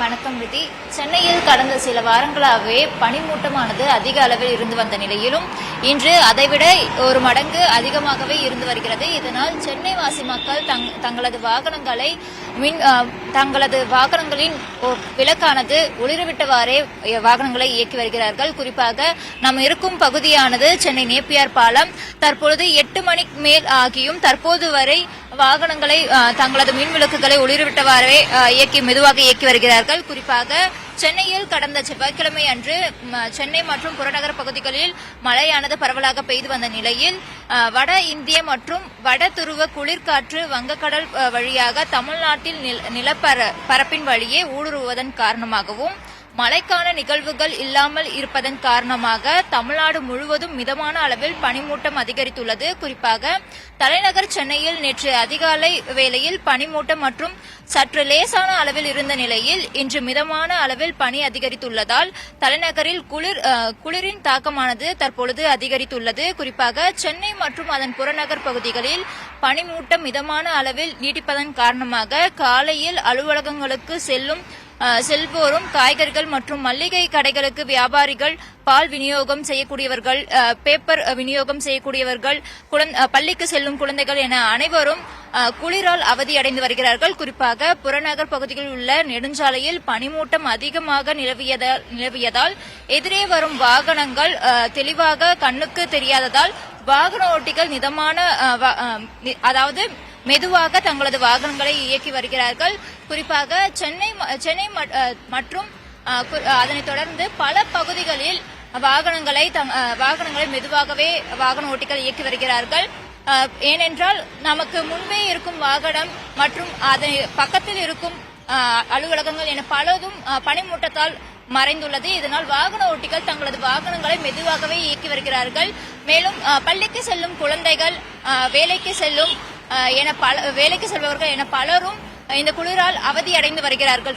வணக்கம் விதி. சென்னையில் கடந்த சில வாரங்களாகவே பனிமூட்டமானது அதிக அளவில் இருந்து வந்த நிலையிலும் இன்று அதைவிட ஒரு மடங்கு அதிகமாகவே இருந்து வருகிறது. இதனால் சென்னை வாசி மக்கள் தங்களது வாகனங்களின் விளக்கானது ஒளிரவிட்டவாறே வாகனங்களை இயக்கி வருகிறார்கள். குறிப்பாக நாம் இருக்கும் பகுதியானது சென்னை நேப்பியார் பாலம். தற்பொழுது 8 மணிக்கு மேல் ஆகியும் தற்போது வரை வாகனங்களை தங்களது மின் விளக்குகளை ஒளிரவிட்டவாறே மெதுவாக இயக்கி வருகிறார்கள். குறிப்பாக சென்னையில் கடந்த செவ்வாய்க்கிழமை அன்று சென்னை மற்றும் புறநகர் பகுதிகளில் மழையானது பரவலாக பெய்து வந்த நிலையில் வட இந்திய மற்றும் வட துருவ குளிர்காற்று வங்கக்கடல் வழியாக தமிழ்நாட்டில் நிலப்பரப்பின் வழியே ஊடுருவதன் காரணமாகவும் மழைக்கான நிகழ்வுகள் இல்லாமல் இருப்பதன் காரணமாக தமிழ்நாடு முழுவதும் மிதமான அளவில் பனிமூட்டம் அதிகரித்துள்ளது. குறிப்பாக தலைநகர் சென்னையில் நேற்று அதிகாலை வேளையில் பனிமூட்டம் மற்றும் சற்று லேசான அளவில் இருந்த நிலையில் இன்று மிதமான அளவில் பனி அதிகரித்துள்ளதால் தலைநகரில் குளிரின் தாக்கமானது தற்பொழுது அதிகரித்துள்ளது. குறிப்பாக சென்னை மற்றும் அதன் புறநகர் பகுதிகளில் பனிமூட்டம் மிதமான அளவில் நீடிப்பதன் காரணமாக காலையில் அலுவலகங்களுக்கு செல்வோரும் காய்கறிகள் மற்றும் மல்லிகை கடைகளுக்கு வியாபாரிகள், பால் விநியோகம் செய்யக்கூடியவர்கள், பேப்பர் விநியோகம் செய்யக்கூடியவர்கள், பள்ளிக்கு செல்லும் குழந்தைகள் என அனைவரும் குளிரால் அவதியடைந்து வருகிறார்கள். குறிப்பாக புறநகர் பகுதிகளில் உள்ள நெடுஞ்சாலையில் பனிமூட்டம் அதிகமாக நிலவியதால் எதிரே வரும் வாகனங்கள் தெளிவாக கண்ணுக்கு தெரியாததால் வாகன ஓட்டிகள் மெதுவாக தங்களது வாகனங்களை இயக்கி வருகிறார்கள். குறிப்பாக சென்னை மற்றும் அதனைத் தொடர்ந்து பல பகுதிகளில் வாகனங்களை மெதுவாகவே வாகன ஓட்டிகள் இயக்கி வருகிறார்கள். ஏனென்றால் நமக்கு முன்பே இருக்கும் வாகனம் மற்றும் அதன் பக்கத்தில் இருக்கும் அலுவலகங்கள் என பலதும் பனிமூட்டத்தால் மறைந்துள்ளது. இதனால் வாகன ஓட்டிகள் தங்களது வாகனங்களை மெதுவாகவே இயக்கி வருகிறார்கள். மேலும் பள்ளிக்கு செல்லும் குழந்தைகள், வேலைக்கு செல்பவர்கள் என பலரும் இந்த குளிரால் அவதியடைந்து வருகிறார்கள்.